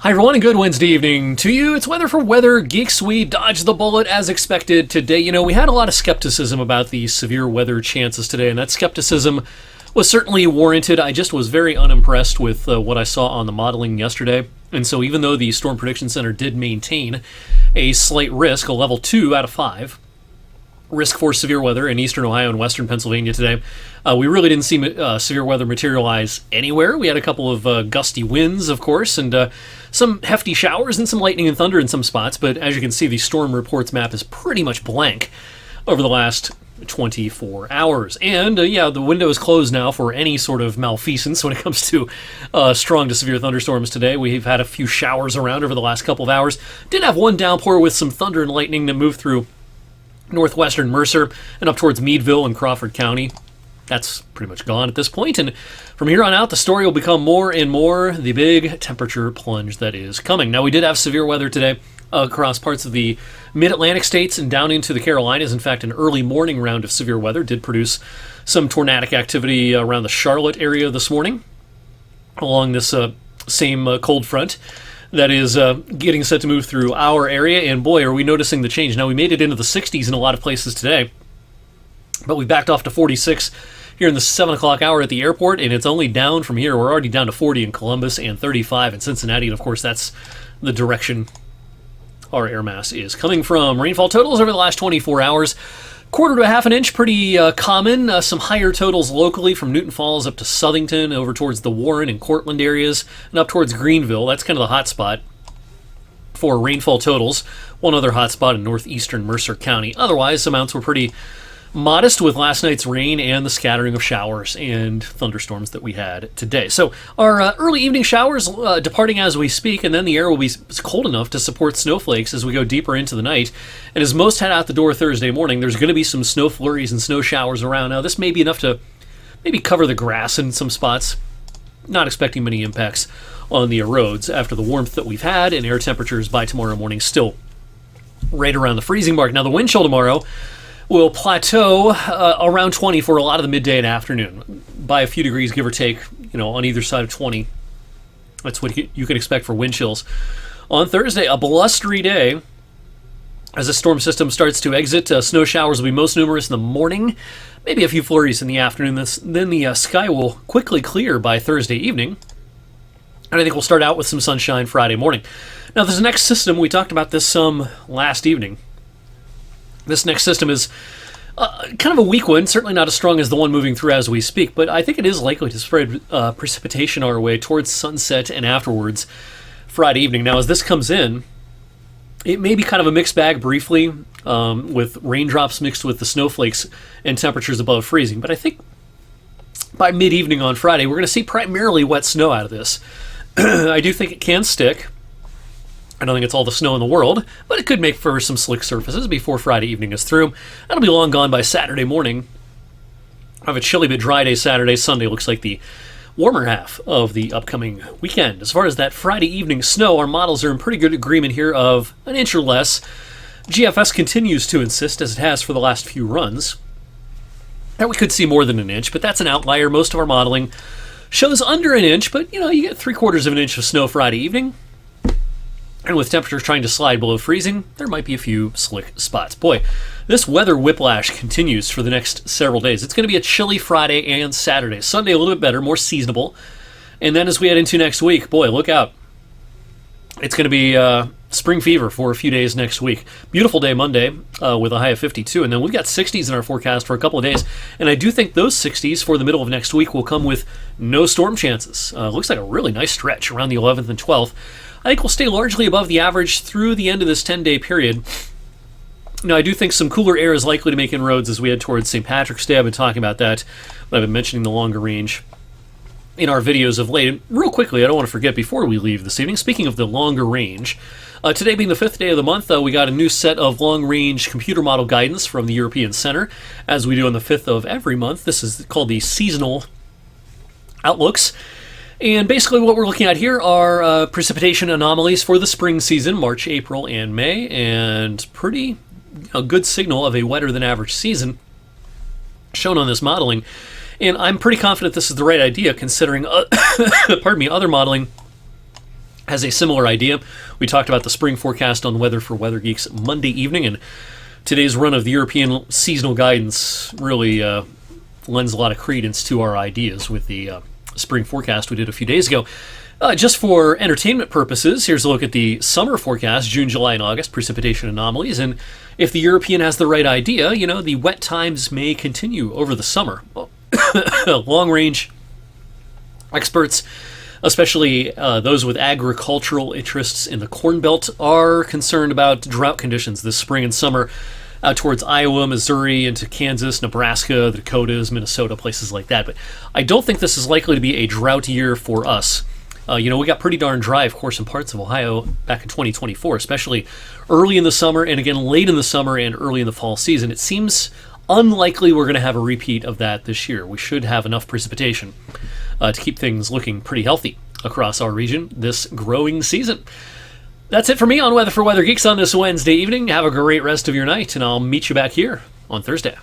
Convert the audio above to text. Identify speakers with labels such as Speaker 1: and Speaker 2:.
Speaker 1: Hi everyone, and good Wednesday evening to you. It's Weather for Weather Geeks. We dodged the bullet as expected today. You know, we had a lot of skepticism about the severe weather chances today, and that skepticism was certainly warranted. I just was very unimpressed with what I saw on the modeling yesterday. And so even though the Storm Prediction Center did maintain a slight risk, a level 2 out of 5, risk for severe weather in eastern Ohio and western Pennsylvania today, we really didn't see severe weather materialize anywhere. We had a couple of gusty winds, of course, and some hefty showers and some lightning and thunder in some spots. But as you can see, the storm reports map is pretty much blank over the last 24 hours. And yeah, the window is closed now for any sort of malfeasance when it comes to strong to severe thunderstorms today. We've had a few showers around over the last couple of hours. Did have one downpour with some thunder and lightning that moved through northwestern Mercer and up towards Meadville and Crawford County. That's pretty much gone at this point, and from here on out, the story will become more and more the big temperature plunge that is coming. Now, we did have severe weather today across parts of the mid-Atlantic states and down into the Carolinas. In fact, an early morning round of severe weather did produce some tornadic activity around the Charlotte area this morning along this same cold front that is getting set to move through our area, and boy, are we noticing the change. Now, we made it into the 60s in a lot of places today, but we backed off to 46 here in the 7 o'clock hour at the airport, and it's only down from here. We're already down to 40 in Columbus and 35 in Cincinnati, and of course that's the direction our air mass is coming from. Rainfall totals over the last 24 hours, quarter to a half an inch, pretty common. Some higher totals locally from Newton Falls up to Southington, over towards the Warren and Cortland areas, and up towards Greenville. That's kind of the hot spot for rainfall totals. One other hot spot in northeastern Mercer County. Otherwise, amounts were pretty modest with last night's rain and the scattering of showers and thunderstorms that we had today. So our early evening showers departing as we speak, and then the air will be cold enough to support snowflakes as we go deeper into the night. And as most head out the door Thursday morning, there's going to be some snow flurries and snow showers around. Now, this may be enough to maybe cover the grass in some spots. Not expecting many impacts on the roads after the warmth that we've had, and air temperatures by tomorrow morning still right around the freezing mark. Now, the wind chill tomorrow will plateau around 20 for a lot of the midday and afternoon, by a few degrees, give or take, on either side of 20. That's what you can expect for wind chills. On Thursday, a blustery day as the storm system starts to exit. Snow showers will be most numerous in the morning, maybe a few flurries in the afternoon. Then the sky will quickly clear by Thursday evening, and I think we'll start out with some sunshine Friday morning. Now, this next system, we talked about this some last evening. This next system is kind of a weak one, certainly not as strong as the one moving through as we speak, but I think it is likely to spread precipitation our way towards sunset and afterwards Friday evening. Now, as this comes in, it may be kind of a mixed bag briefly, with raindrops mixed with the snowflakes and temperatures above freezing, but I think by mid-evening on Friday, we're going to see primarily wet snow out of this. I do think it can stick. I don't think it's all the snow in the world, but it could make for some slick surfaces before Friday evening is through. That'll be long gone by Saturday morning. I have a chilly but dry day Saturday. Sunday looks like the warmer half of the upcoming weekend. As far as that Friday evening snow, our models are in pretty good agreement here of an inch or less. GFS continues to insist, as it has for the last few runs, that we could see more than an inch, but that's an outlier. Most of our modeling shows under an inch, but you get 3/4 of an inch of snow Friday evening. And with temperatures trying to slide below freezing, there might be a few slick spots. Boy, this weather whiplash continues for the next several days. It's going to be a chilly Friday and Saturday. Sunday a little bit better, more seasonable. And then as we head into next week, boy, look out. It's going to be spring fever for a few days next week. Beautiful day Monday with a high of 52. And then we've got 60s in our forecast for a couple of days. And I do think those 60s for the middle of next week will come with no storm chances. Looks like a really nice stretch around the 11th and 12th. I think we'll stay largely above the average through the end of this 10-day period. Now, I do think some cooler air is likely to make inroads as we head towards St. Patrick's Day. I've been talking about that, but I've been mentioning the longer range in our videos of late. And real quickly, I don't want to forget before we leave this evening, speaking of the longer range, today being the 5th day of the month, we got a new set of long-range computer model guidance from the European Center, as we do on the 5th of every month. This is called the Seasonal Outlooks. And basically what we're looking at here are precipitation anomalies for the spring season, March, April, and May, and pretty a good signal of a wetter than average season shown on this modeling. And I'm pretty confident this is the right idea considering other modeling has a similar idea. We talked about the spring forecast on Weather for Weather Geeks Monday evening, and today's run of the European seasonal guidance really lends a lot of credence to our ideas with the spring forecast we did a few days ago. Just for entertainment purposes, here's a look at the summer forecast, June, July, and August, precipitation anomalies. And if the European has the right idea, the wet times may continue over the summer. Well, long-range experts, especially those with agricultural interests in the Corn Belt, are concerned about drought conditions this spring and summer out towards Iowa, Missouri, into Kansas, Nebraska, the Dakotas, Minnesota, places like that. But I don't think this is likely to be a drought year for us. We got pretty darn dry, of course, in parts of Ohio back in 2024, especially early in the summer and again late in the summer and early in the fall season. It seems unlikely we're going to have a repeat of that this year. We should have enough precipitation to keep things looking pretty healthy across our region this growing season. That's it for me on Weather for Weather Geeks on this Wednesday evening. Have a great rest of your night, and I'll meet you back here on Thursday.